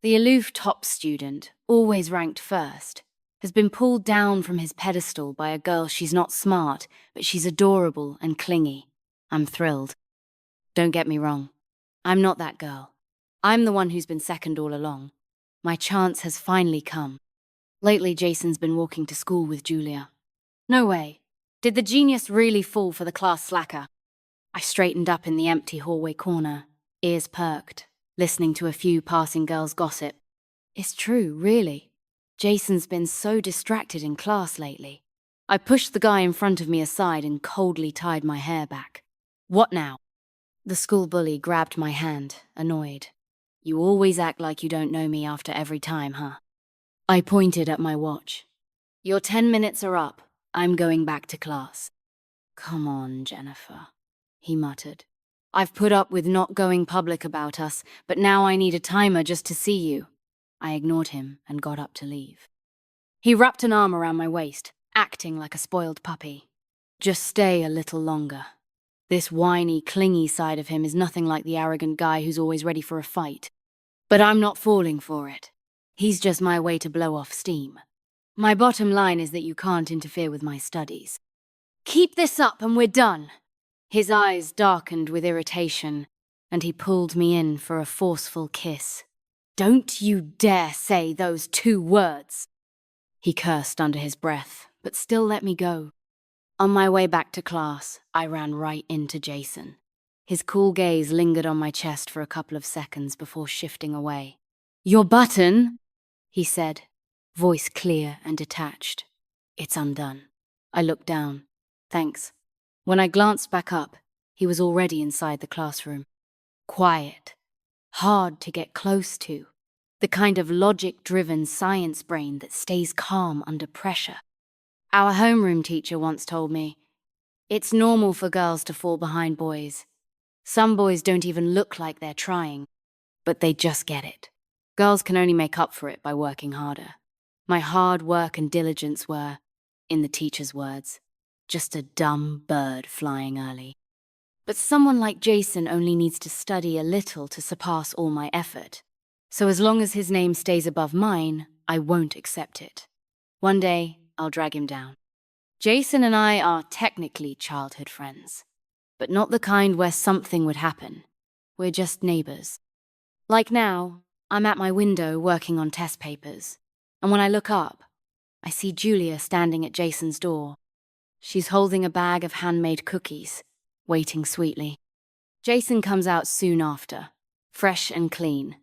The aloof top student, always ranked first, has been pulled down from his pedestal by a girl. She's not smart, but she's adorable and clingy. I'm thrilled. Don't get me wrong. I'm not that girl. I'm the one who's been second all along. My chance has finally come. Lately, Jason's been walking to school with Julia. No way. Did the genius really fall for the class slacker? I straightened up in the empty hallway corner, ears perked, listening to a few passing girls' gossip. It's true, really. Jason's been so distracted in class lately. I pushed the guy in front of me aside and coldly tied my hair back. What now? The school bully grabbed my hand, annoyed. You always act like you don't know me after every time, huh? I pointed at my watch. Your 10 minutes are up. I'm going back to class. Come on, Jennifer, he muttered. I've put up with not going public about us, but now I need a timer just to see you. I ignored him and got up to leave. He wrapped an arm around my waist, acting like a spoiled puppy. Just stay a little longer. This whiny, clingy side of him is nothing like the arrogant guy who's always ready for a fight. But I'm not falling for it. He's just my way to blow off steam. My bottom line is that you can't interfere with my studies. Keep this up and we're done. His eyes darkened with irritation, and he pulled me in for a forceful kiss. Don't you dare say those 2 words. He cursed under his breath, but still let me go. On my way back to class, I ran right into Jason. His cool gaze lingered on my chest for a couple of seconds before shifting away. Your button, he said, voice clear and detached. It's undone. I looked down. Thanks. When I glanced back up, he was already inside the classroom. Quiet. Hard to get close to. The kind of logic-driven science brain that stays calm under pressure. Our homeroom teacher once told me, it's normal for girls to fall behind boys. Some boys don't even look like they're trying, but they just get it. Girls can only make up for it by working harder. My hard work and diligence were, in the teacher's words, just a dumb bird flying early. But someone like Jason only needs to study a little to surpass all my effort. So as long as his name stays above mine, I won't accept it. One day, I'll drag him down. Jason and I are technically childhood friends, but not the kind where something would happen. We're just neighbors. Like now, I'm at my window working on test papers, and when I look up, I see Julia standing at Jason's door. She's holding a bag of handmade cookies, waiting sweetly. Jason comes out soon after, fresh and clean,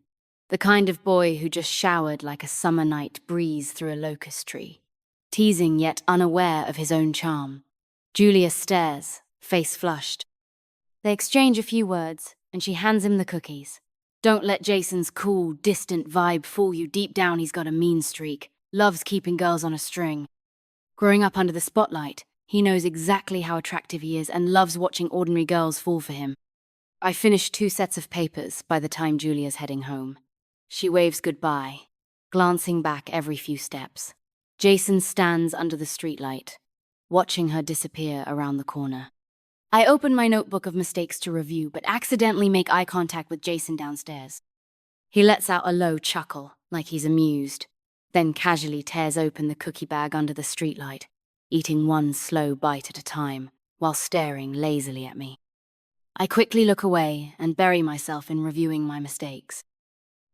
the kind of boy who just showered like a summer night breeze through a locust tree, teasing yet unaware of his own charm. Julia stares, face flushed. They exchange a few words, and she hands him the cookies. Don't let Jason's cool, distant vibe fool you. Deep down, he's got a mean streak, loves keeping girls on a string. Growing up under the spotlight, he knows exactly how attractive he is and loves watching ordinary girls fall for him. I finish 2 sets of papers by the time Julia's heading home. She waves goodbye, glancing back every few steps. Jason stands under the streetlight, watching her disappear around the corner. I open my notebook of mistakes to review, but accidentally make eye contact with Jason downstairs. He lets out a low chuckle, like he's amused, then casually tears open the cookie bag under the streetlight, eating one slow bite at a time, while staring lazily at me. I quickly look away and bury myself in reviewing my mistakes.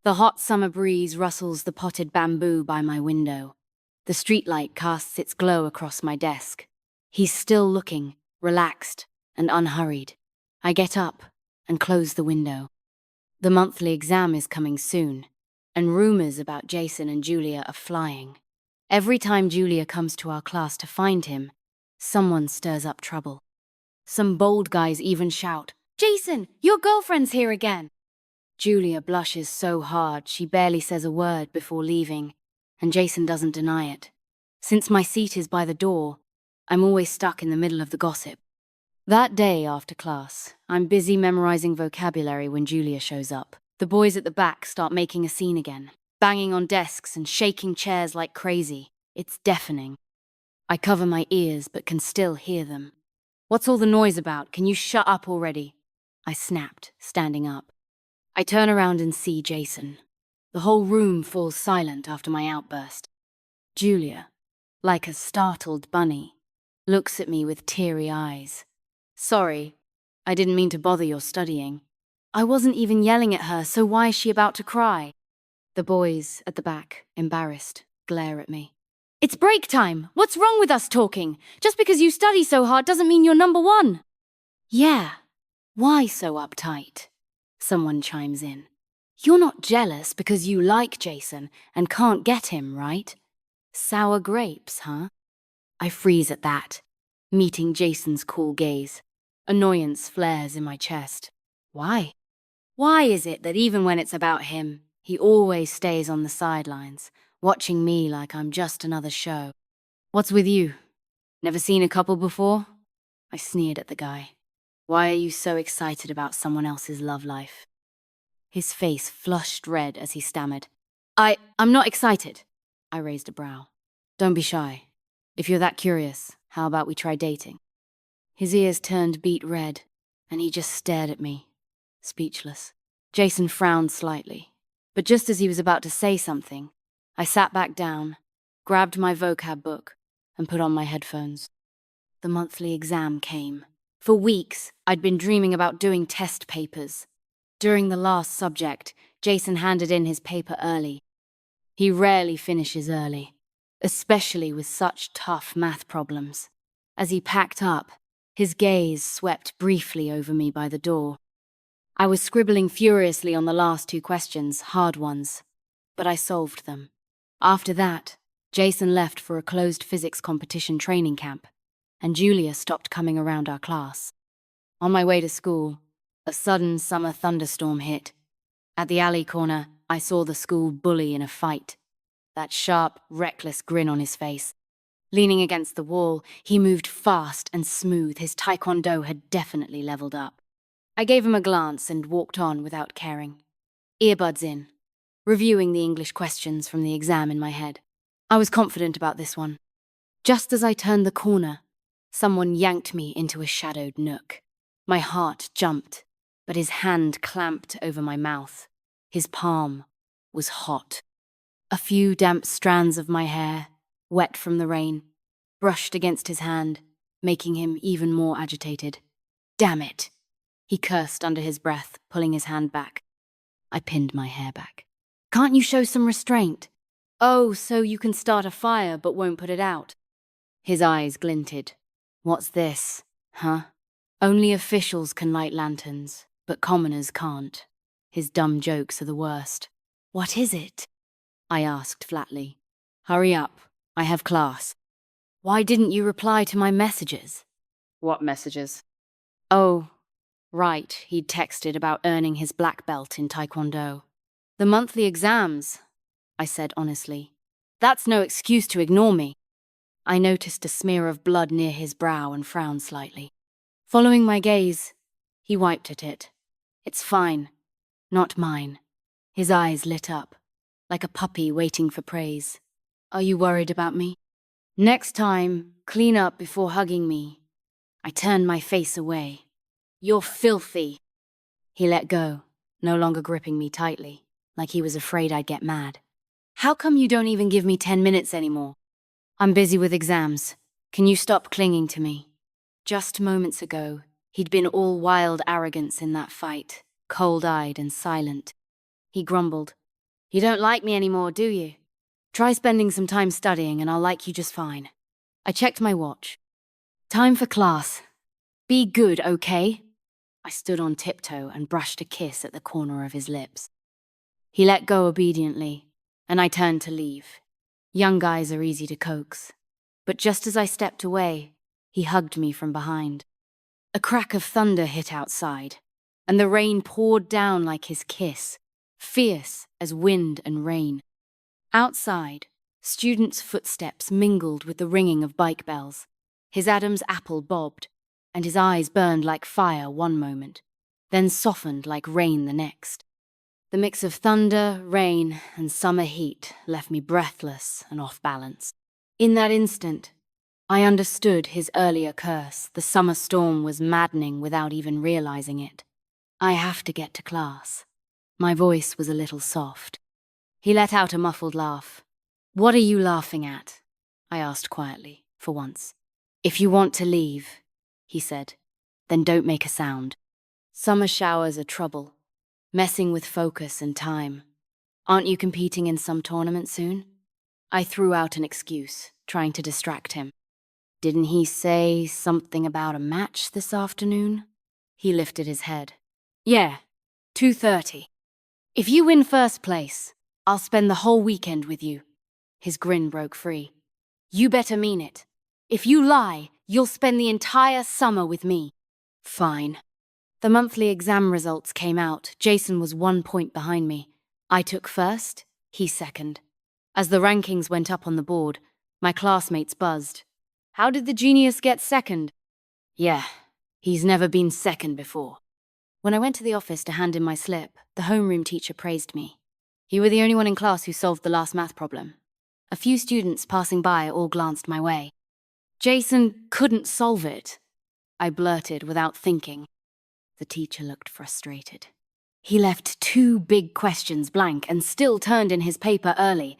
The hot summer breeze rustles the potted bamboo by my window. The streetlight casts its glow across my desk. He's still looking, relaxed and unhurried. I get up and close the window. The monthly exam is coming soon, and rumors about Jason and Julia are flying. Every time Julia comes to our class to find him, someone stirs up trouble. Some bold guys even shout, "Jason, your girlfriend's here again!" Julia blushes so hard she barely says a word before leaving, and Jason doesn't deny it. Since my seat is by the door, I'm always stuck in the middle of the gossip. That day after class, I'm busy memorizing vocabulary when Julia shows up. The boys at the back start making a scene again, banging on desks and shaking chairs like crazy. It's deafening. I cover my ears but can still hear them. "What's all the noise about? Can you shut up already?" I snapped, standing up. I turn around and see Jason. The whole room falls silent after my outburst. Julia, like a startled bunny, looks at me with teary eyes. Sorry, I didn't mean to bother your studying. I wasn't even yelling at her, so why is she about to cry? The boys at the back, embarrassed, glare at me. It's break time! What's wrong with us talking? Just because you study so hard doesn't mean you're number one. Yeah, why so uptight? Someone chimes in. You're not jealous because you like Jason and can't get him, right? Sour grapes, huh? I freeze at that, meeting Jason's cool gaze. Annoyance flares in my chest. Why? Why is it that even when it's about him, he always stays on the sidelines, watching me like I'm just another show? What's with you? Never seen a couple before? I sneered at the guy. Why are you so excited about someone else's love life? His face flushed red as he stammered. I'm not excited. I raised a brow. Don't be shy. If you're that curious, how about we try dating? His ears turned beet red, and he just stared at me, speechless. Jason frowned slightly, but just as he was about to say something, I sat back down, grabbed my vocab book, and put on my headphones. The monthly exam came. For weeks, I'd been dreaming about doing test papers. During the last subject, Jason handed in his paper early. He rarely finishes early, especially with such tough math problems. As he packed up, his gaze swept briefly over me by the door. I was scribbling furiously on the last two questions, hard ones, but I solved them. After that, Jason left for a closed physics competition training camp, and Julia stopped coming around our class. On my way to school, a sudden summer thunderstorm hit. At the alley corner, I saw the school bully in a fight, that sharp, reckless grin on his face. Leaning against the wall, he moved fast and smooth. His taekwondo had definitely leveled up. I gave him a glance and walked on without caring. Earbuds in, reviewing the English questions from the exam in my head. I was confident about this one. Just as I turned the corner, someone yanked me into a shadowed nook. My heart jumped, but his hand clamped over my mouth. His palm was hot. A few damp strands of my hair, wet from the rain, brushed against his hand, making him even more agitated. Damn it! He cursed under his breath, pulling his hand back. I pinned my hair back. Can't you show some restraint? Oh, so you can start a fire but won't put it out. His eyes glinted. What's this, huh? Only officials can light lanterns, but commoners can't. His dumb jokes are the worst. What is it? I asked flatly. Hurry up, I have class. Why didn't you reply to my messages? What messages? Oh, right, he'd texted about earning his black belt in Taekwondo. The monthly exams, I said honestly. That's no excuse to ignore me. I noticed a smear of blood near his brow and frowned slightly. Following my gaze, he wiped at it. It's fine, not mine. His eyes lit up, like a puppy waiting for praise. Are you worried about me? Next time, clean up before hugging me. I turned my face away. You're filthy. He let go, no longer gripping me tightly, like he was afraid I'd get mad. How come you don't even give me 10 minutes anymore? I'm busy with exams. Can you stop clinging to me? Just moments ago, he'd been all wild arrogance in that fight, cold-eyed and silent. He grumbled. You don't like me anymore, do you? Try spending some time studying and I'll like you just fine. I checked my watch. Time for class. Be good, okay? I stood on tiptoe and brushed a kiss at the corner of his lips. He let go obediently, and I turned to leave. Young guys are easy to coax. But just as I stepped away, he hugged me from behind. A crack of thunder hit outside, and the rain poured down like his kiss, fierce as wind and rain. Outside, students' footsteps mingled with the ringing of bike bells. His Adam's apple bobbed, and his eyes burned like fire one moment, then softened like rain the next. The mix of thunder, rain, and summer heat left me breathless and off balance. In that instant, I understood his earlier curse. The summer storm was maddening without even realizing it. I have to get to class. My voice was a little soft. He let out a muffled laugh. "What are you laughing at?" I asked quietly, for once. "If you want to leave," he said, "then don't make a sound. Summer showers are trouble, messing with focus and time. Aren't you competing in some tournament soon?" I threw out an excuse, trying to distract him. "Didn't he say something about a match this afternoon?" He lifted his head. "Yeah, 2:30. If you win first place, I'll spend the whole weekend with you." His grin broke free. "You better mean it. If you lie, you'll spend the entire summer with me." "Fine." The monthly exam results came out. Jason was 1 point behind me. I took first, he second. As the rankings went up on the board, my classmates buzzed. "How did the genius get second?" "Yeah, he's never been second before." When I went to the office to hand in my slip, the homeroom teacher praised me. "You were the only one in class who solved the last math problem." A few students passing by all glanced my way. "Jason couldn't solve it," I blurted without thinking. The teacher looked frustrated. "He left 2 big questions blank and still turned in his paper early.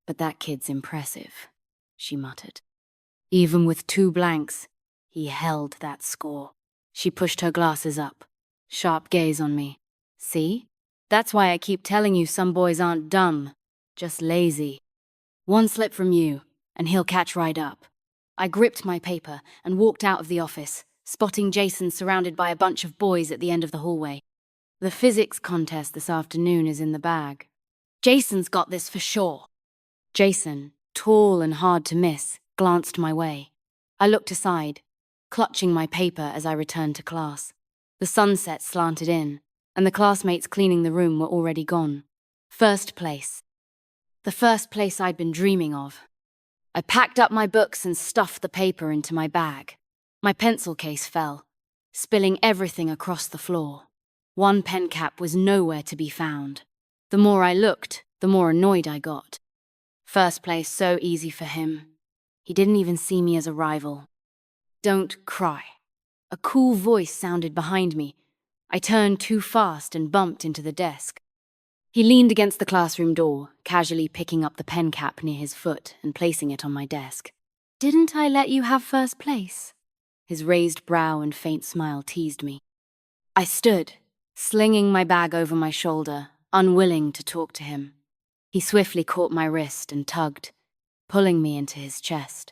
But that kid's impressive," she muttered. "Even with 2 blanks, he held that score." She pushed her glasses up, sharp gaze on me. "See? That's why I keep telling you some boys aren't dumb, just lazy. 1 slip from you, and he'll catch right up." I gripped my paper and walked out of the office, spotting Jason surrounded by a bunch of boys at the end of the hallway. "The physics contest this afternoon is in the bag. Jason's got this for sure." Jason, tall and hard to miss, glanced my way. I looked aside, clutching my paper as I returned to class. The sunset slanted in, and the classmates cleaning the room were already gone. First place. The first place I'd been dreaming of. I packed up my books and stuffed the paper into my bag. My pencil case fell, spilling everything across the floor. 1 pen cap was nowhere to be found. The more I looked, the more annoyed I got. First place so easy for him. He didn't even see me as a rival. "Don't cry." A cool voice sounded behind me. I turned too fast and bumped into the desk. He leaned against the classroom door, casually picking up the pen cap near his foot and placing it on my desk. "Didn't I let you have first place?" His raised brow and faint smile teased me. I stood, slinging my bag over my shoulder, unwilling to talk to him. He swiftly caught my wrist and tugged, pulling me into his chest.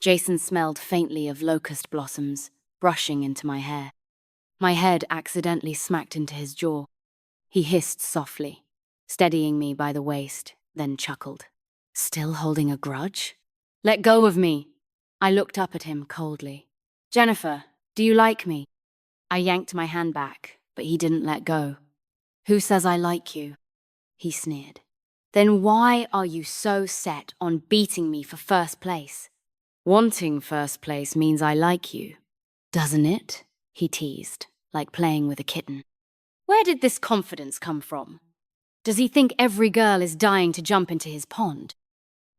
Jason smelled faintly of locust blossoms, brushing into my hair. My head accidentally smacked into his jaw. He hissed softly, steadying me by the waist, then chuckled. "Still holding a grudge? Let go of me." I looked up at him coldly. "Jennifer, do you like me?" I yanked my hand back, but he didn't let go. "Who says I like you?" he sneered. "Then why are you so set on beating me for first place?" "Wanting first place means I like you, doesn't it?" he teased, like playing with a kitten. Where did this confidence come from? Does he think every girl is dying to jump into his pond?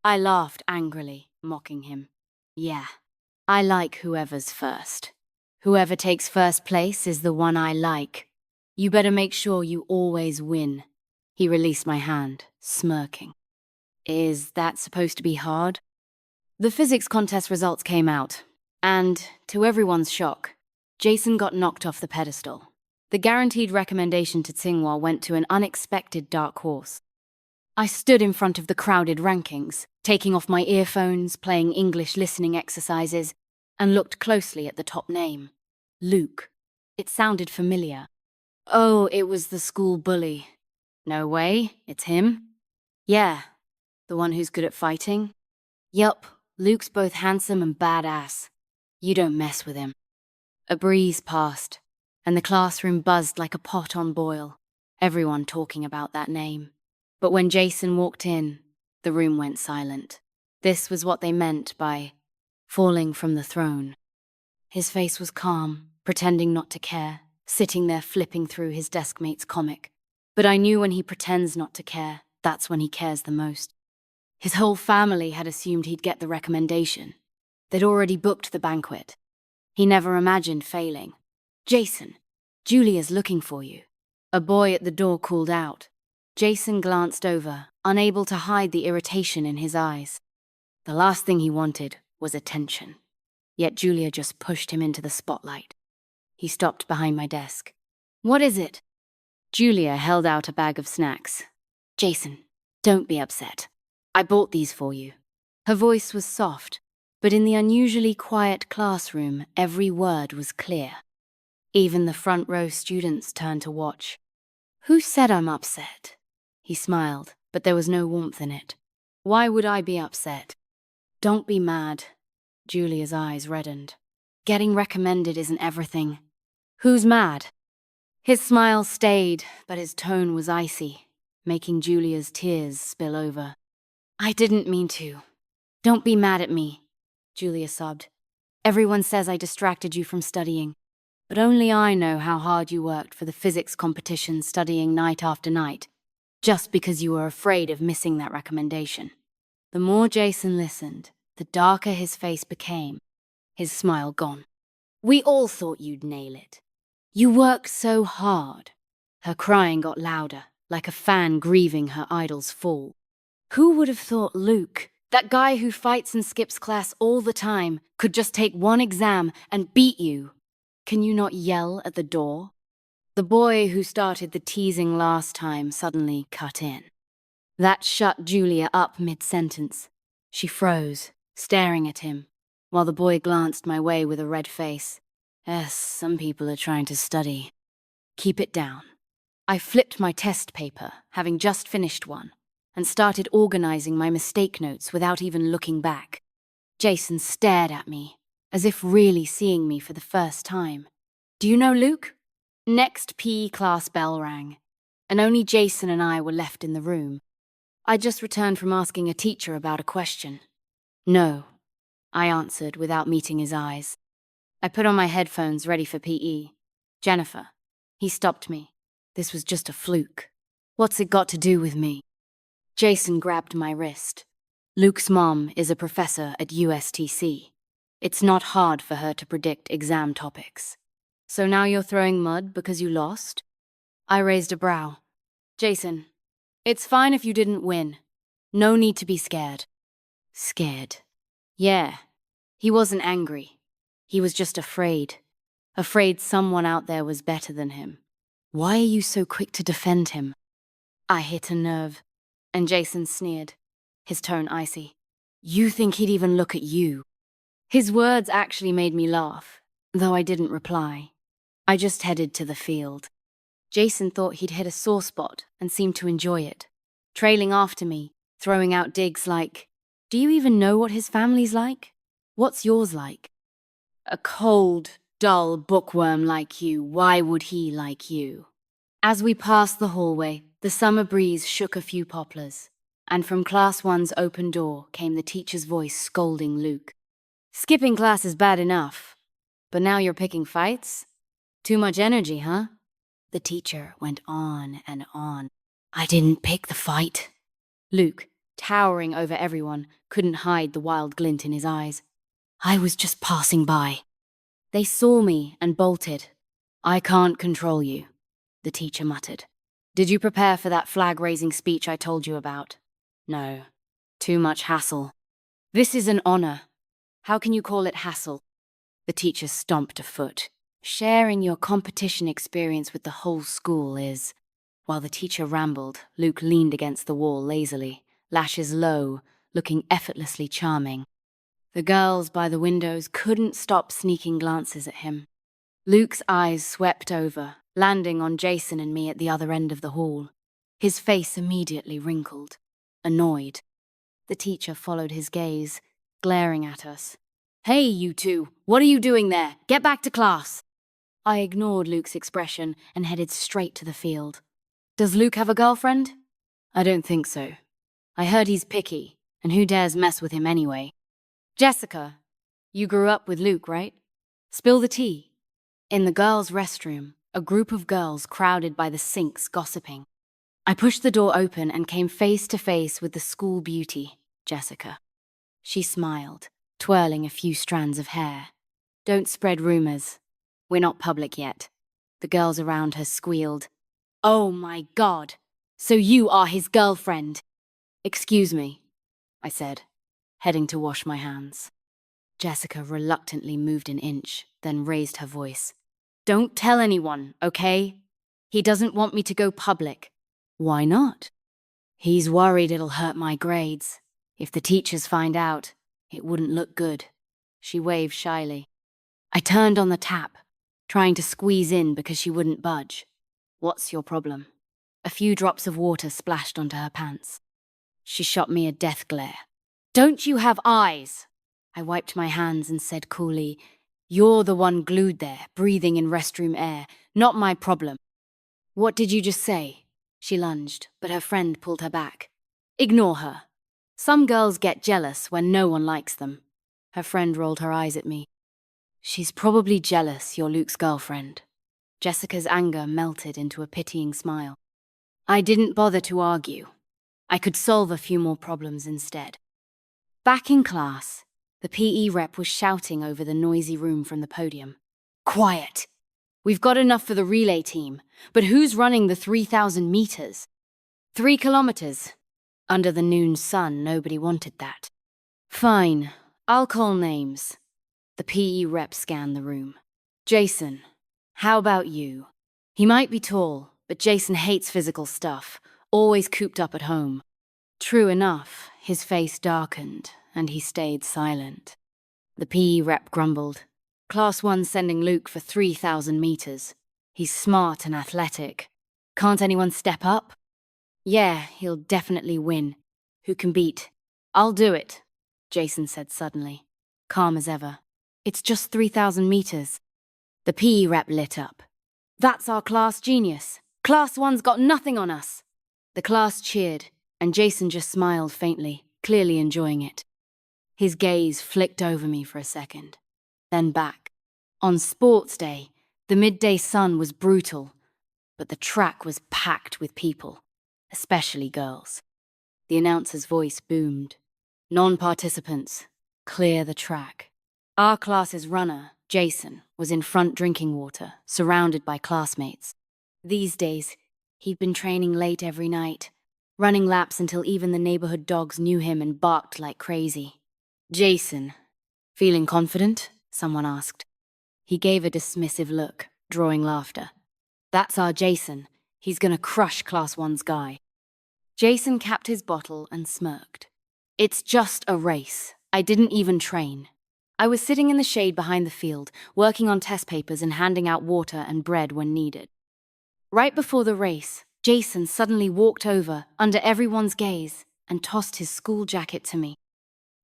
I laughed angrily, mocking him. "Yeah, I like whoever's first. Whoever takes first place is the one I like. You better make sure you always win." He released my hand, smirking. "Is that supposed to be hard?" The physics contest results came out, and, to everyone's shock, Jason got knocked off the pedestal. The guaranteed recommendation to Tsinghua went to an unexpected dark horse. I stood in front of the crowded rankings, taking off my earphones, playing English listening exercises, and looked closely at the top name. Luke. It sounded familiar. Oh, it was the school bully. No way, it's him? Yeah, the one who's good at fighting? Yup, Luke's both handsome and badass. You don't mess with him. A breeze passed, and the classroom buzzed like a pot on boil, everyone talking about that name. But when Jason walked in, the room went silent. This was what they meant by falling from the throne. His face was calm, pretending not to care, sitting there flipping through his deskmate's comic. But I knew when he pretends not to care, that's when he cares the most. His whole family had assumed he'd get the recommendation. They'd already booked the banquet. He never imagined failing. "Jason, Julia's looking for you." A boy at the door called out. Jason glanced over, unable to hide the irritation in his eyes. The last thing he wanted was attention. Yet Julia just pushed him into the spotlight. He stopped behind my desk. "What is it?" Julia held out a bag of snacks. "Jason, don't be upset. I bought these for you." Her voice was soft, but in the unusually quiet classroom, every word was clear. Even the front row students turned to watch. "Who said I'm upset?" He smiled, but there was no warmth in it. "Why would I be upset?" "Don't be mad." Julia's eyes reddened. "Getting recommended isn't everything." "Who's mad?" His smile stayed, but his tone was icy, making Julia's tears spill over. "I didn't mean to. Don't be mad at me," Julia sobbed. "Everyone says I distracted you from studying, but only I know how hard you worked for the physics competition, studying night after night, just because you were afraid of missing that recommendation." The more Jason listened, the darker his face became, his smile gone. "We all thought you'd nail it. You worked so hard." Her crying got louder, like a fan grieving her idol's fall. "Who would have thought Luke, that guy who fights and skips class all the time, could just take one exam and beat you? Can you not yell at the door?" The boy who started the teasing last time suddenly cut in. That shut Julia up mid-sentence. She froze, staring at him, while the boy glanced my way with a red face. "Yes, some people are trying to study. Keep it down." I flipped my test paper, having just finished one, and started organizing my mistake notes without even looking back. Jason stared at me, as if really seeing me for the first time. "Do you know Luke?" Next PE class bell rang, and only Jason and I were left in the room. I just returned from asking a teacher about a question. "No," I answered without meeting his eyes. I put on my headphones, ready for PE. "Jennifer." He stopped me. "This was just a fluke. What's it got to do with me?" Jason grabbed my wrist. "Luke's mom is a professor at USTC. It's not hard for her to predict exam topics. So now you're throwing mud because you lost?" I raised a brow. "Jason, it's fine if you didn't win. No need to be scared." Scared? Yeah. He wasn't angry. He was just afraid. Afraid someone out there was better than him. "Why are you so quick to defend him?" I hit a nerve, and Jason sneered, his tone icy. "You think he'd even look at you?" His words actually made me laugh, though I didn't reply. I just headed to the field. Jason thought he'd hit a sore spot and seemed to enjoy it, trailing after me, throwing out digs like, "Do you even know what his family's like? What's yours like?" "A cold, dull bookworm like you, why would he like you?" As we passed the hallway, the summer breeze shook a few poplars, and from Class 1's open door came the teacher's voice scolding Luke. "Skipping class is bad enough, but now you're picking fights? Too much energy, huh?" The teacher went on and on. "I didn't pick the fight." Luke, towering over everyone, couldn't hide the wild glint in his eyes. "I was just passing by." "They saw me and bolted." "I can't control you," the teacher muttered. "Did you prepare for that flag-raising speech I told you about?" "No. Too much hassle." "This is an honor. How can you call it hassle?" The teacher stomped a foot. "Sharing your competition experience with the whole school is..." While the teacher rambled, Luke leaned against the wall lazily, lashes low, looking effortlessly charming. The girls by the windows couldn't stop sneaking glances at him. Luke's eyes swept over, landing on Jason and me at the other end of the hall. His face immediately wrinkled, annoyed. The teacher followed his gaze, glaring at us. "Hey, you two, what are you doing there? Get back to class." I ignored Luke's expression and headed straight to the field. "Does Luke have a girlfriend?" "I don't think so. I heard he's picky, and who dares mess with him anyway?" "Jessica, you grew up with Luke, right? Spill the tea." In the girls' restroom, a group of girls crowded by the sinks gossiping. I pushed the door open and came face to face with the school beauty, Jessica. She smiled, twirling a few strands of hair. "Don't spread rumors. We're not public yet." The girls around her squealed. "Oh my God! So you are his girlfriend!" Excuse me, I said, heading to wash my hands. Jessica reluctantly moved an inch, then raised her voice. Don't tell anyone, okay? He doesn't want me to go public. Why not? He's worried it'll hurt my grades. If the teachers find out, it wouldn't look good. She waved shyly. I turned on the tap, trying to squeeze in because she wouldn't budge. What's your problem? A few drops of water splashed onto her pants. She shot me a death glare. Don't you have eyes? I wiped my hands and said coolly, You're the one glued there, breathing in restroom air, not my problem. What did you just say? She lunged, but her friend pulled her back. Ignore her. Some girls get jealous when no one likes them. Her friend rolled her eyes at me. She's probably jealous you're Luke's girlfriend. Jessica's anger melted into a pitying smile. I didn't bother to argue. I could solve a few more problems instead. Back in class, the PE rep was shouting over the noisy room from the podium. Quiet! We've got enough for the relay team, but who's running the 3,000 meters? 3 kilometers. Under the noon sun, nobody wanted that. Fine, I'll call names. The PE rep scanned the room. Jason, how about you? He might be tall, but Jason hates physical stuff, always cooped up at home. True enough, his face darkened, and he stayed silent. The PE rep grumbled. Class 1's sending Luke for 3,000 meters. He's smart and athletic. Can't anyone step up? Yeah, he'll definitely win. Who can beat? I'll do it, Jason said suddenly, calm as ever. It's just 3,000 meters. The PE rep lit up. That's our class genius. Class 1's got nothing on us. The class cheered, and Jason just smiled faintly, clearly enjoying it. His gaze flicked over me for a second, then back. On sports day, the midday sun was brutal, but the track was packed with people, especially girls. The announcer's voice boomed. Non-participants, clear the track. Our class's runner, Jason, was in front drinking water, surrounded by classmates. These days, he'd been training late every night, running laps until even the neighborhood dogs knew him and barked like crazy. Jason, feeling confident? Someone asked. He gave a dismissive look, drawing laughter. That's our Jason. He's gonna crush Class 1's guy. Jason capped his bottle and smirked. It's just a race. I didn't even train. I was sitting in the shade behind the field, working on test papers and handing out water and bread when needed. Right before the race, Jason suddenly walked over, under everyone's gaze, and tossed his school jacket to me.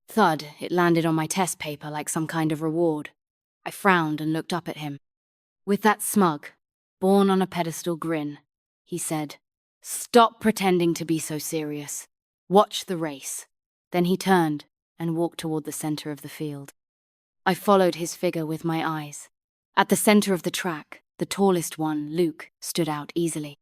Thud, it landed on my test paper like some kind of reward. I frowned and looked up at him. With that smug, born on a pedestal grin, he said, Stop pretending to be so serious. Watch the race. Then he turned and walked toward the center of the field. I followed his figure with my eyes. At the center of the track, the tallest one, Luke, stood out easily.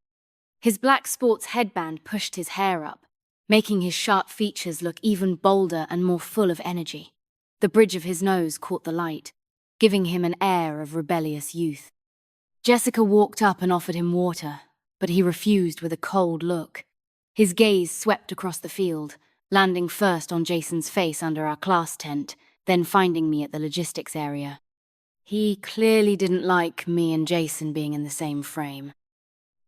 His black sports headband pushed his hair up, making his sharp features look even bolder and more full of energy. The bridge of his nose caught the light, giving him an air of rebellious youth. Jessica walked up and offered him water, but he refused with a cold look. His gaze swept across the field, landing first on Jason's face under our class tent, then finding me at the logistics area. He clearly didn't like me and Jason being in the same frame.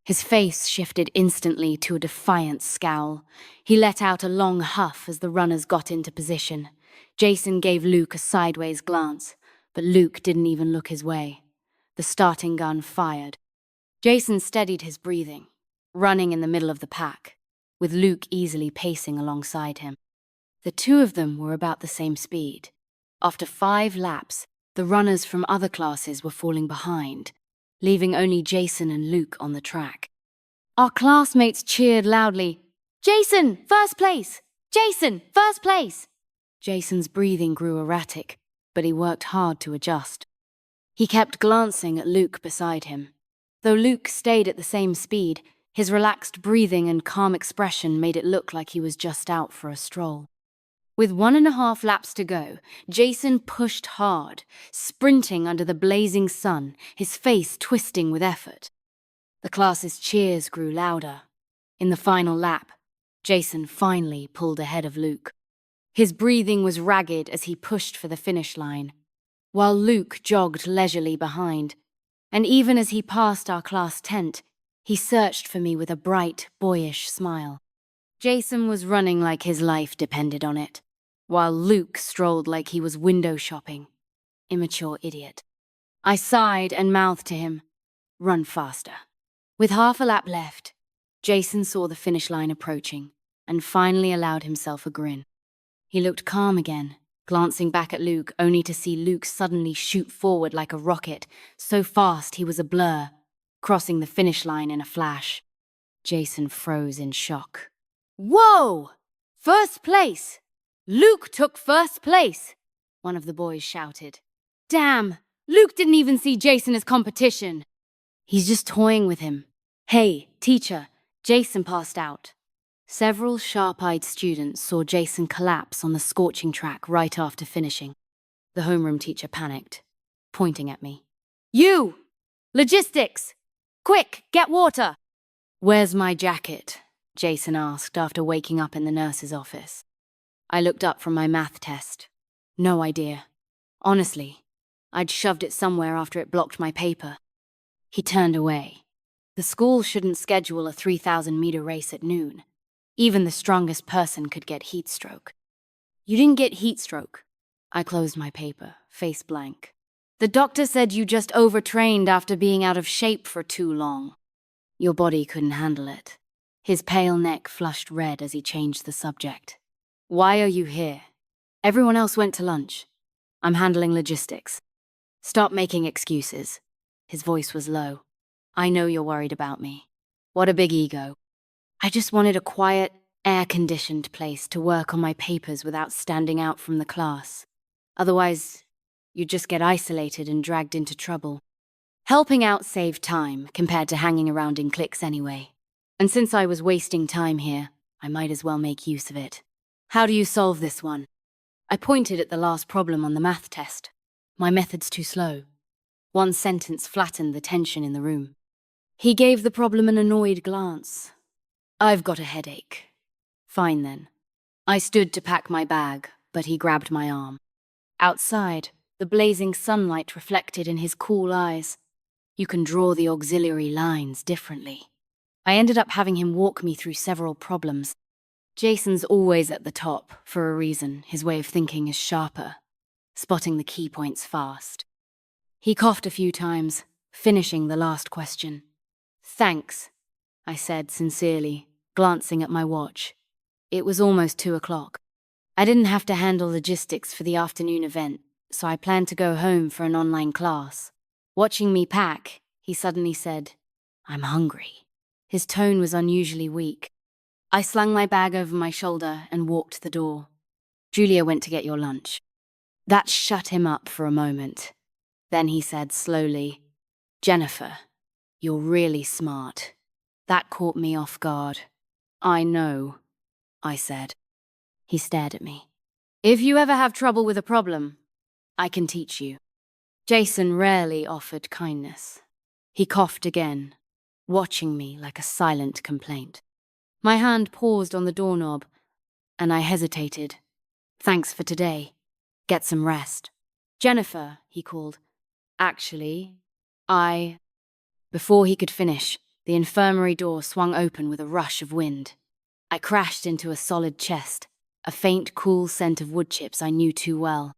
His face shifted instantly to a defiant scowl. He let out a long huff as the runners got into position. Jason gave Luke a sideways glance, but Luke didn't even look his way. The starting gun fired. Jason steadied his breathing, running in the middle of the pack, with Luke easily pacing alongside him. The two of them were about the same speed. After 5 laps, the runners from other classes were falling behind, leaving only Jason and Luke on the track. Our classmates cheered loudly, Jason, first place! Jason, first place! Jason's breathing grew erratic, but he worked hard to adjust. He kept glancing at Luke beside him. Though Luke stayed at the same speed, his relaxed breathing and calm expression made it look like he was just out for a stroll. With 1.5 laps to go, Jason pushed hard, sprinting under the blazing sun, his face twisting with effort. The class's cheers grew louder. In the final lap, Jason finally pulled ahead of Luke. His breathing was ragged as he pushed for the finish line, while Luke jogged leisurely behind. And even as he passed our class tent, he searched for me with a bright, boyish smile. Jason was running like his life depended on it, while Luke strolled like he was window shopping. Immature idiot. I sighed and mouthed to him, "Run faster." With half a lap left, Jason saw the finish line approaching and finally allowed himself a grin. He looked calm again, glancing back at Luke only to see Luke suddenly shoot forward like a rocket, so fast he was a blur, crossing the finish line in a flash. Jason froze in shock. "Whoa! First place! Luke took first place!" one of the boys shouted. "Damn! Luke didn't even see Jason as competition. He's just toying with him. Hey, teacher, Jason passed out." Several sharp-eyed students saw Jason collapse on the scorching track right after finishing. The homeroom teacher panicked, pointing at me. "You! Logistics! Quick, get water!" "Where's my jacket?" Jason asked after waking up in the nurse's office. I looked up from my math test. No idea. Honestly, I'd shoved it somewhere after it blocked my paper. He turned away. The school shouldn't schedule a 3,000-meter race at noon. Even the strongest person could get heat stroke. "You didn't get heat stroke." I closed my paper, face blank. "The doctor said you just overtrained after being out of shape for too long. Your body couldn't handle it." His pale neck flushed red as he changed the subject. "Why are you here?" "Everyone else went to lunch. I'm handling logistics." "Stop making excuses." His voice was low. "I know you're worried about me. What a big ego. I just wanted a quiet, air-conditioned place to work on my papers without standing out from the class. Otherwise, you'd just get isolated and dragged into trouble. Helping out saved time compared to hanging around in cliques anyway. And since I was wasting time here, I might as well make use of it. How do you solve this one?" I pointed at the last problem on the math test. "My method's too slow." One sentence flattened the tension in the room. He gave the problem an annoyed glance. "I've got a headache." "Fine then." I stood to pack my bag, but he grabbed my arm. Outside, the blazing sunlight reflected in his cool eyes. You can draw the auxiliary lines differently. I ended up having him walk me through several problems. Jason's always at the top, for a reason. His way of thinking is sharper, spotting the key points fast. He coughed a few times, finishing the last question. "Thanks," I said sincerely, glancing at my watch. It was almost 2:00. I didn't have to handle logistics for the afternoon event, so I planned to go home for an online class. Watching me pack, he suddenly said, "I'm hungry." His tone was unusually weak. I slung my bag over my shoulder and walked to the door. "Julia went to get your lunch." That shut him up for a moment. Then he said slowly, "Jennifer, you're really smart." That caught me off guard. "I know," I said. He stared at me. "If you ever have trouble with a problem, I can teach you." Jason rarely offered kindness. He coughed again, watching me like a silent complaint. My hand paused on the doorknob, and I hesitated. "Thanks for today. Get some rest." "Jennifer," he called. "Actually, I—" Before he could finish, the infirmary door swung open with a rush of wind. I crashed into a solid chest, a faint, cool scent of wood chips I knew too well.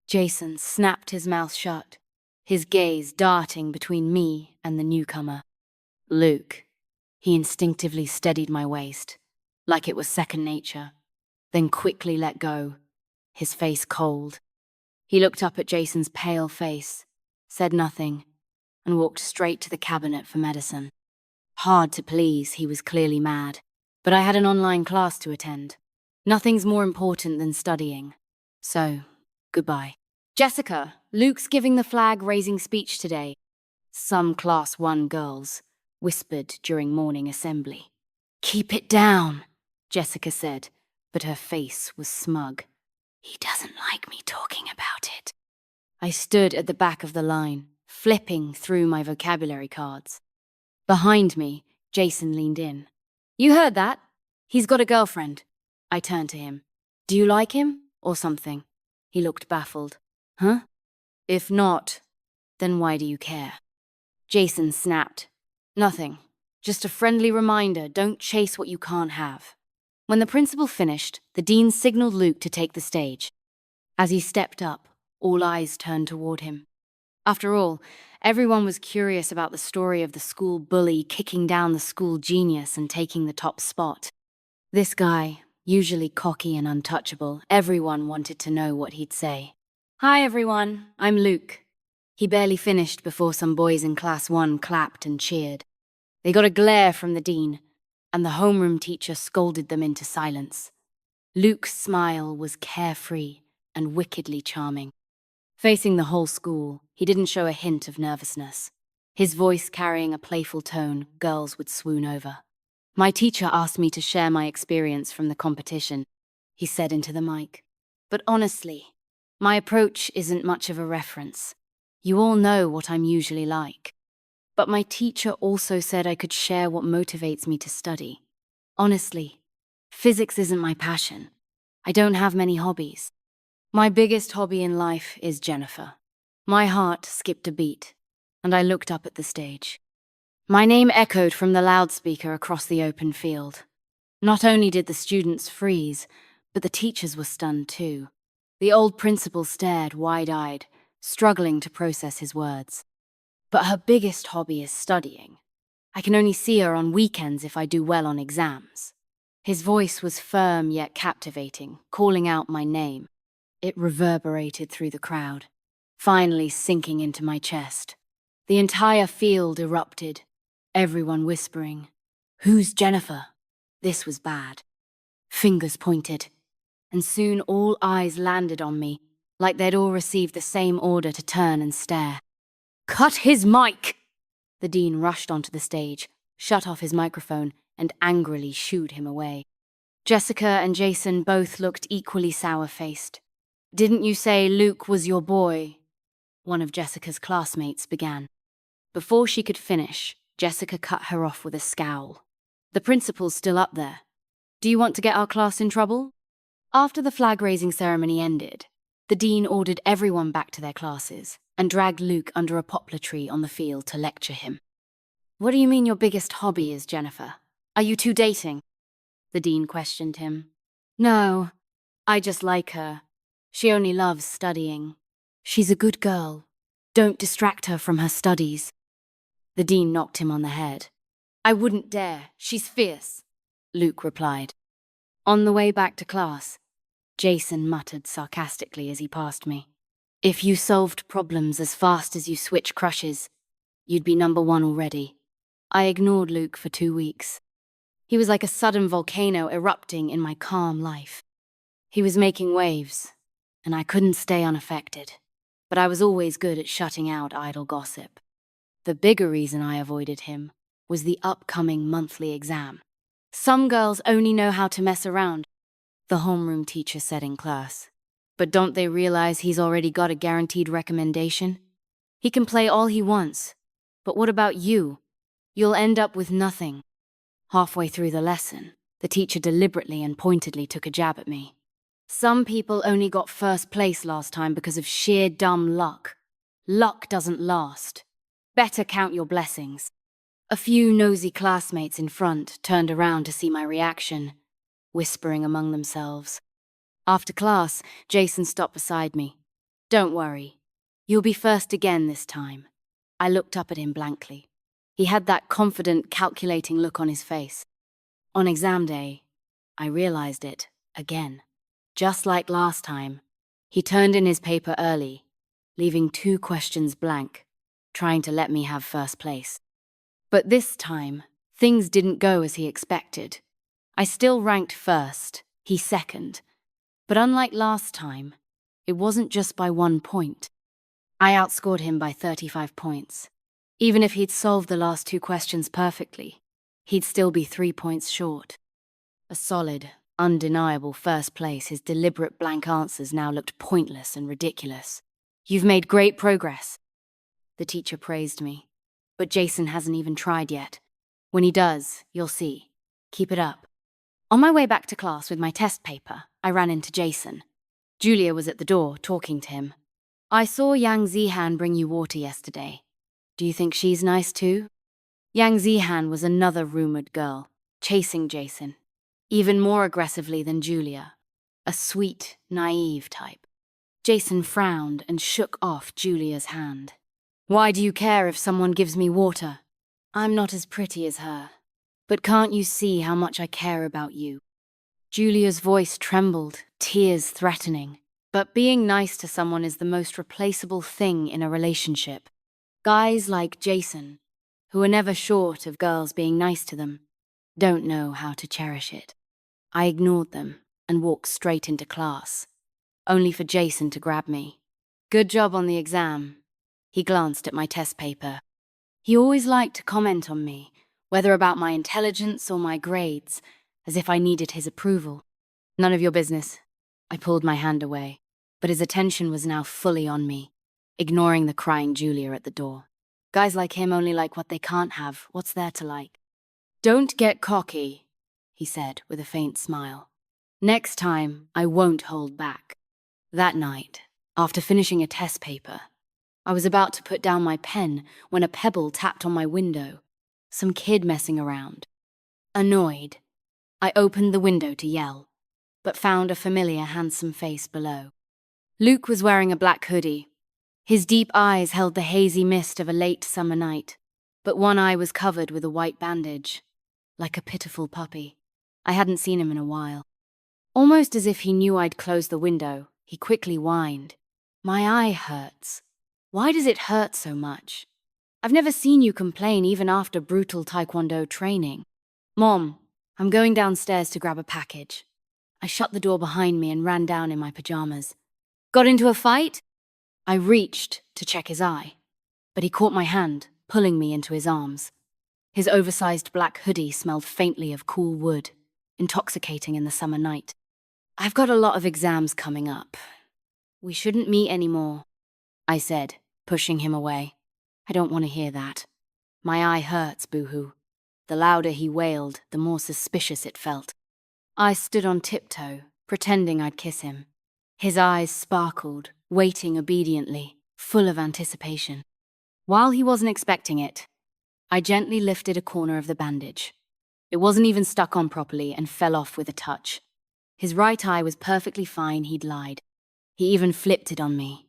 Jason snapped his mouth shut, his gaze darting between me and the newcomer. "Luke." He instinctively steadied my waist, like it was second nature, then quickly let go, his face cold. He looked up at Jason's pale face, said nothing, and walked straight to the cabinet for medicine. Hard to please, he was clearly mad, but I had an online class to attend. Nothing's more important than studying. So, goodbye. "Jessica, Luke's giving the flag-raising speech today," some Class 1 girls whispered during morning assembly. "Keep it down," Jessica said, but her face was smug. "He doesn't like me talking about it." I stood at the back of the line, flipping through my vocabulary cards. Behind me, Jason leaned in. "You heard that? He's got a girlfriend. I turned to him. Do you like him, or something? He looked baffled. Huh? If not, then why do you care? Jason snapped. Nothing. Just a friendly reminder, don't chase what you can't have. When the principal finished, the dean signaled Luke to take the stage. As he stepped up, all eyes turned toward him. After all, everyone was curious about the story of the school bully kicking down the school genius and taking the top spot. This guy, usually cocky and untouchable, everyone wanted to know what he'd say. Hi everyone, I'm Luke. He barely finished before some boys in Class 1 clapped and cheered. They got a glare from the dean, and the homeroom teacher scolded them into silence. Luke's smile was carefree and wickedly charming. Facing the whole school, he didn't show a hint of nervousness. His voice carrying a playful tone girls would swoon over. My teacher asked me to share my experience from the competition, he said into the mic. But honestly, my approach isn't much of a reference. You all know what I'm usually like. But my teacher also said I could share what motivates me to study. Honestly, physics isn't my passion. I don't have many hobbies. My biggest hobby in life is Jennifer. My heart skipped a beat, and I looked up at the stage. My name echoed from the loudspeaker across the open field. Not only did the students freeze, but the teachers were stunned too. The old principal stared wide-eyed, struggling to process his words. But her biggest hobby is studying. I can only see her on weekends if I do well on exams. His voice was firm yet captivating, calling out my name. It reverberated through the crowd, finally sinking into my chest. The entire field erupted, everyone whispering, "Who's Jennifer?" This was bad. Fingers pointed, and soon all eyes landed on me, like they'd all received the same order to turn and stare. "Cut his mic!" The dean rushed onto the stage, shut off his microphone, and angrily shooed him away. Jessica and Jason both looked equally sour-faced. "Didn't you say Luke was your boy?" one of Jessica's classmates began. Before she could finish, Jessica cut her off with a scowl. "The principal's still up there. Do you want to get our class in trouble?" After the flag-raising ceremony ended, the dean ordered everyone back to their classes and dragged Luke under a poplar tree on the field to lecture him. "What do you mean your biggest hobby is Jennifer? Are you two dating?" the dean questioned him. "No, I just like her. She only loves studying. She's a good girl. Don't distract her from her studies." The dean knocked him on the head. "I wouldn't dare. She's fierce," Luke replied. On the way back to class, Jason muttered sarcastically as he passed me. "If you solved problems as fast as you switch crushes, you'd be number one already." I ignored Luke for 2 weeks. He was like a sudden volcano erupting in my calm life. He was making waves, and I couldn't stay unaffected. But I was always good at shutting out idle gossip. The bigger reason I avoided him was the upcoming monthly exam. "Some girls only know how to mess around," the homeroom teacher said in class. "But don't they realize he's already got a guaranteed recommendation? He can play all he wants. But what about you? You'll end up with nothing." Halfway through the lesson, the teacher deliberately and pointedly took a jab at me. "Some people only got first place last time because of sheer dumb luck. Luck doesn't last. Better count your blessings." A few nosy classmates in front turned around to see my reaction, whispering among themselves. After class, Jason stopped beside me. "Don't worry. You'll be first again this time." I looked up at him blankly. He had that confident, calculating look on his face. On exam day, I realized it again. Just like last time, he turned in his paper early, leaving 2 questions blank, trying to let me have first place. But this time, things didn't go as he expected. I still ranked first, he second. But unlike last time, it wasn't just by 1 point. I outscored him by 35 points. Even if he'd solved the last 2 questions perfectly, he'd still be 3 points short. A solid, undeniable first place, his deliberate blank answers now looked pointless and ridiculous. "You've made great progress," the teacher praised me. "But Jason hasn't even tried yet. When he does, you'll see. Keep it up." On my way back to class with my test paper, I ran into Jason. Julia was at the door, talking to him. I saw Yang Zihan bring you water yesterday. Do you think she's nice too? Yang Zihan was another rumored girl, chasing Jason, even more aggressively than Julia, a sweet, naive type. Jason frowned and shook off Julia's hand. Why do you care if someone gives me water? I'm not as pretty as her. But can't you see how much I care about you? Julia's voice trembled, tears threatening. But being nice to someone is the most replaceable thing in a relationship. Guys like Jason, who are never short of girls being nice to them, don't know how to cherish it. I ignored them and walked straight into class, only for Jason to grab me. Good job on the exam. He glanced at my test paper. He always liked to comment on me, whether about my intelligence or my grades, as if I needed his approval. None of your business. I pulled my hand away, but his attention was now fully on me, ignoring the crying Julia at the door. Guys like him only like what they can't have. What's there to like? Don't get cocky, he said with a faint smile. Next time, I won't hold back. That night, after finishing a test paper, I was about to put down my pen when a pebble tapped on my window. Some kid messing around. Annoyed, I opened the window to yell, but found a familiar, handsome face below. Luke was wearing a black hoodie. His deep eyes held the hazy mist of a late summer night, but one eye was covered with a white bandage, like a pitiful puppy. I hadn't seen him in a while. Almost as if he knew I'd closed the window, he quickly whined. My eye hurts. Why does it hurt so much? I've never seen you complain even after brutal taekwondo training. Mom, I'm going downstairs to grab a package. I shut the door behind me and ran down in my pajamas. Got into a fight? I reached to check his eye, but he caught my hand, pulling me into his arms. His oversized black hoodie smelled faintly of cool wood, intoxicating in the summer night. I've got a lot of exams coming up. We shouldn't meet anymore, I said, pushing him away. I don't want to hear that. My eye hurts, boo-hoo. The louder he wailed, the more suspicious it felt. I stood on tiptoe, pretending I'd kiss him. His eyes sparkled, waiting obediently, full of anticipation. While he wasn't expecting it, I gently lifted a corner of the bandage. It wasn't even stuck on properly and fell off with a touch. His right eye was perfectly fine, he'd lied. He even flipped it on me.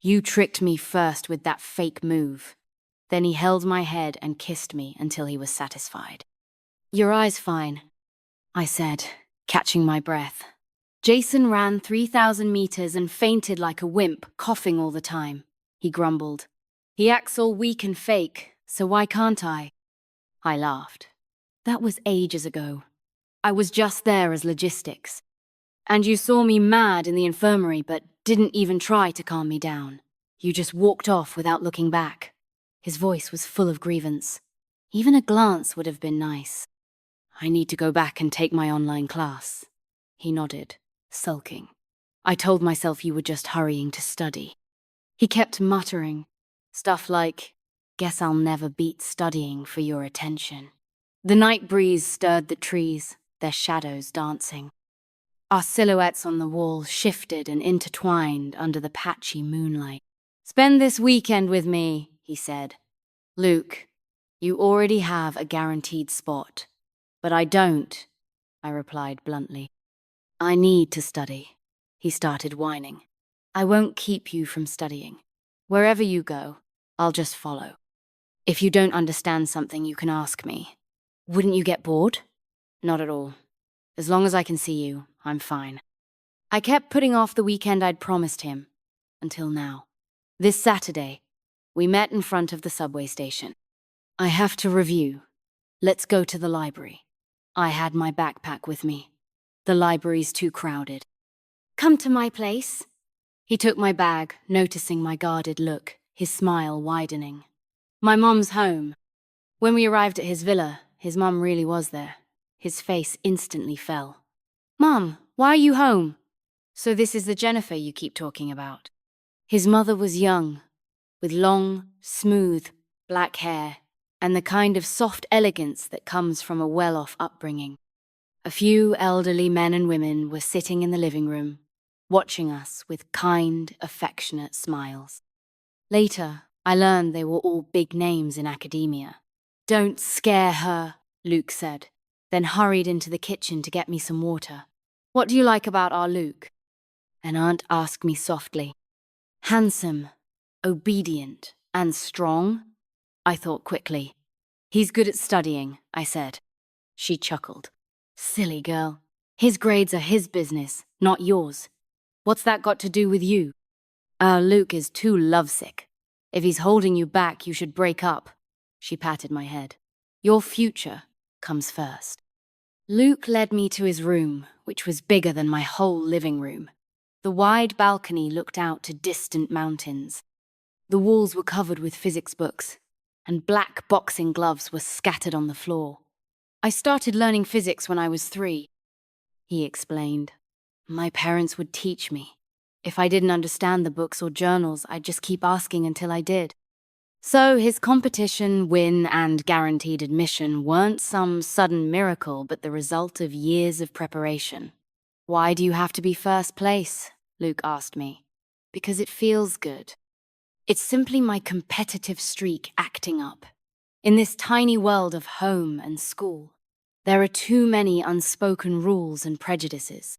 You tricked me first with that fake move. Then he held my head and kissed me until he was satisfied. Your eye's fine, I said, catching my breath. Jason ran 3,000 meters and fainted like a wimp, coughing all the time. He grumbled. He acts all weak and fake, so why can't I? I laughed. That was ages ago. I was just there as logistics. And you saw me mad in the infirmary, but didn't even try to calm me down. You just walked off without looking back. His voice was full of grievance. Even a glance would have been nice. I need to go back and take my online class. He nodded, sulking. I told myself you were just hurrying to study. He kept muttering, stuff like, guess I'll never beat studying for your attention. The night breeze stirred the trees, their shadows dancing. Our silhouettes on the wall shifted and intertwined under the patchy moonlight. Spend this weekend with me, he said. Luke, you already have a guaranteed spot. But I don't, I replied bluntly. I need to study. He started whining. I won't keep you from studying. Wherever you go, I'll just follow. If you don't understand something, you can ask me. Wouldn't you get bored? Not at all. As long as I can see you, I'm fine. I kept putting off the weekend I'd promised him, until now. This Saturday, we met in front of the subway station. I have to review. Let's go to the library. I had my backpack with me. The library's too crowded. Come to my place. He took my bag, noticing my guarded look, his smile widening. My mom's home. When we arrived at his villa, his mom really was there. His face instantly fell. Mom, why are you home? So this is the Jennifer you keep talking about. His mother was young, with long, smooth, black hair, and the kind of soft elegance that comes from a well-off upbringing. A few elderly men and women were sitting in the living room, watching us with kind, affectionate smiles. Later, I learned they were all big names in academia. "Don't scare her," Luke said, then hurried into the kitchen to get me some water. "What do you like about our Luke?" An aunt asked me softly. "Handsome, obedient, and strong," I thought quickly. "He's good at studying," I said. She chuckled. "Silly girl. His grades are his business, not yours. What's that got to do with you?" "Our Luke is too lovesick. If he's holding you back, you should break up." She patted my head. "Your future comes first." Luke led me to his room, which was bigger than my whole living room. The wide balcony looked out to distant mountains. The walls were covered with physics books, and black boxing gloves were scattered on the floor. "I started learning physics when I was 3, he explained. My parents would teach me. If I didn't understand the books or journals, I'd just keep asking until I did. So his competition, win, and guaranteed admission weren't some sudden miracle, but the result of years of preparation. "Why do you have to be first place?" Luke asked me. "Because it feels good. It's simply my competitive streak acting up. In this tiny world of home and school, there are too many unspoken rules and prejudices.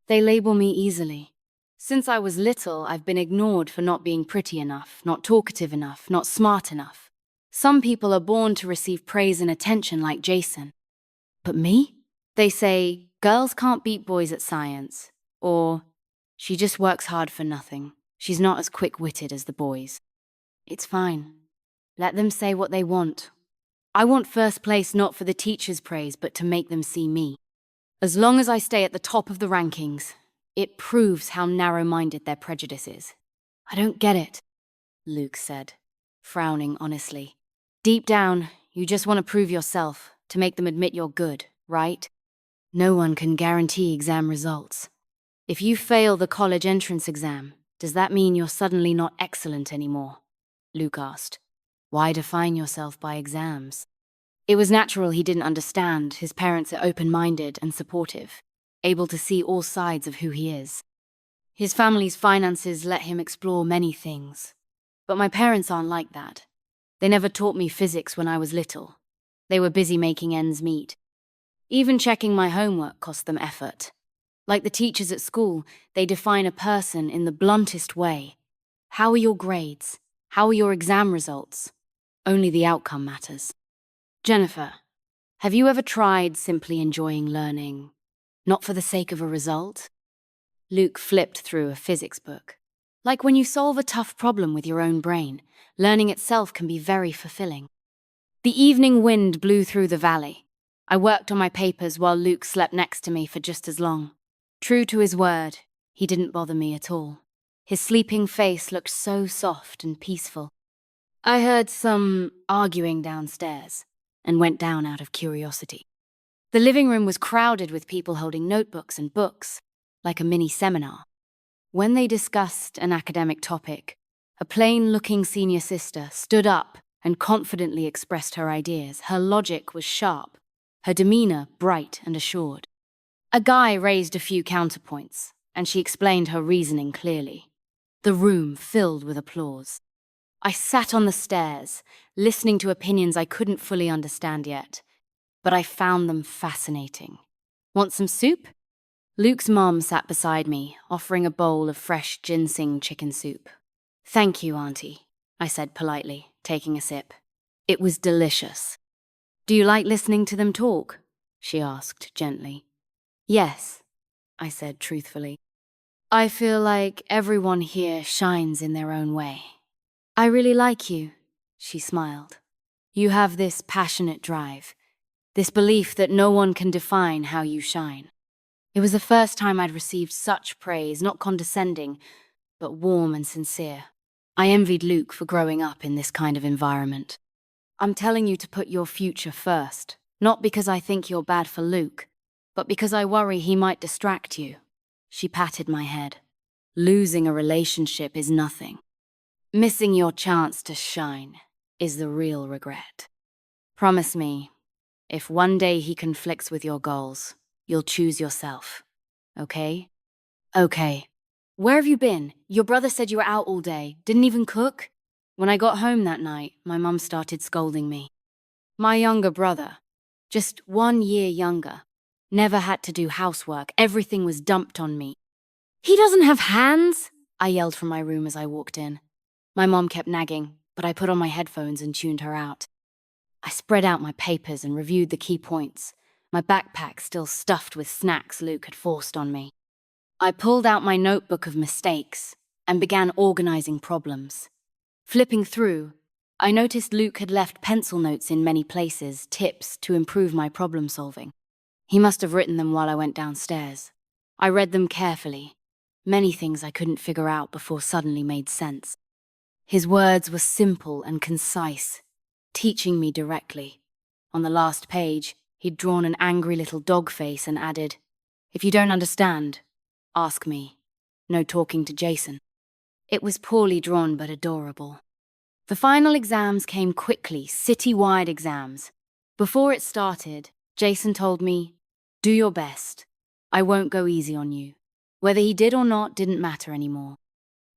They label me easily. Since I was little, I've been ignored for not being pretty enough, not talkative enough, not smart enough. Some people are born to receive praise and attention like Jason. But me? They say, girls can't beat boys at science. Or, she just works hard for nothing. She's not as quick-witted as the boys. It's fine. Let them say what they want. I want first place not for the teacher's praise, but to make them see me. As long as I stay at the top of the rankings, it proves how narrow-minded their prejudice is." "I don't get it," Luke said, frowning honestly. "Deep down, you just want to prove yourself, to make them admit you're good, right? No one can guarantee exam results. If you fail the college entrance exam, does that mean you're suddenly not excellent anymore?" Luke asked. "Why define yourself by exams?" It was natural he didn't understand. His parents are open-minded and supportive, able to see all sides of who he is. His family's finances let him explore many things. But my parents aren't like that. They never taught me physics when I was little. They were busy making ends meet. Even checking my homework cost them effort. Like the teachers at school, they define a person in the bluntest way. How are your grades? How are your exam results? Only the outcome matters. "Jennifer, have you ever tried simply enjoying learning, not for the sake of a result?" Luke flipped through a physics book. "Like when you solve a tough problem with your own brain, learning itself can be very fulfilling." The evening wind blew through the valley. I worked on my papers while Luke slept next to me for just as long. True to his word, he didn't bother me at all. His sleeping face looked so soft and peaceful. I heard some arguing downstairs and went down out of curiosity. The living room was crowded with people holding notebooks and books, like a mini seminar. When they discussed an academic topic, a plain-looking senior sister stood up and confidently expressed her ideas. Her logic was sharp, her demeanor bright and assured. A guy raised a few counterpoints, and she explained her reasoning clearly. The room filled with applause. I sat on the stairs, listening to opinions I couldn't fully understand yet, but I found them fascinating. "Want some soup?" Luke's mom sat beside me, offering a bowl of fresh ginseng chicken soup. "Thank you, Auntie," I said politely, taking a sip. It was delicious. "Do you like listening to them talk?" she asked gently. "Yes," I said truthfully. "I feel like everyone here shines in their own way." "I really like you," she smiled. "You have this passionate drive, this belief that no one can define how you shine." It was the first time I'd received such praise, not condescending, but warm and sincere. I envied Luke for growing up in this kind of environment. "I'm telling you to put your future first, not because I think you're bad for Luke, but because I worry he might distract you." She patted my head. "Losing a relationship is nothing. Missing your chance to shine is the real regret. Promise me, if one day he conflicts with your goals, You'll choose yourself. Okay? Okay. Where have you been? Your brother said you were out all day. Didn't even cook? When I got home that night, my mum started scolding me. My younger brother, just 1 year younger, never had to do housework. Everything was dumped on me. He doesn't have hands, I yelled from my room as I walked in. My mom kept nagging, but I put on my headphones and tuned her out. I spread out my papers and reviewed the key points, my backpack still stuffed with snacks Luke had forced on me. I pulled out my notebook of mistakes and began organizing problems. Flipping through, I noticed Luke had left pencil notes in many places, tips to improve my problem solving. He must have written them while I went downstairs. I read them carefully. Many things I couldn't figure out before suddenly made sense. His words were simple and concise, teaching me directly. On the last page, he'd drawn an angry little dog face and added, "If you don't understand, ask me. No talking to Jason." It was poorly drawn but adorable. The final exams came quickly, city-wide exams. Before it started, Jason told me, "Do your best. I won't go easy on you." Whether he did or not didn't matter anymore.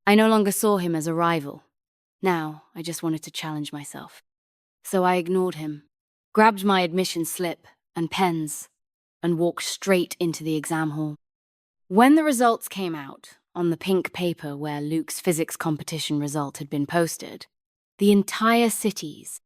I no longer saw him as a rival. Now, I just wanted to challenge myself. So I ignored him, grabbed my admission slip and pens, and walked straight into the exam hall. When the results came out, on the pink paper where Luke's physics competition result had been posted, the entire city's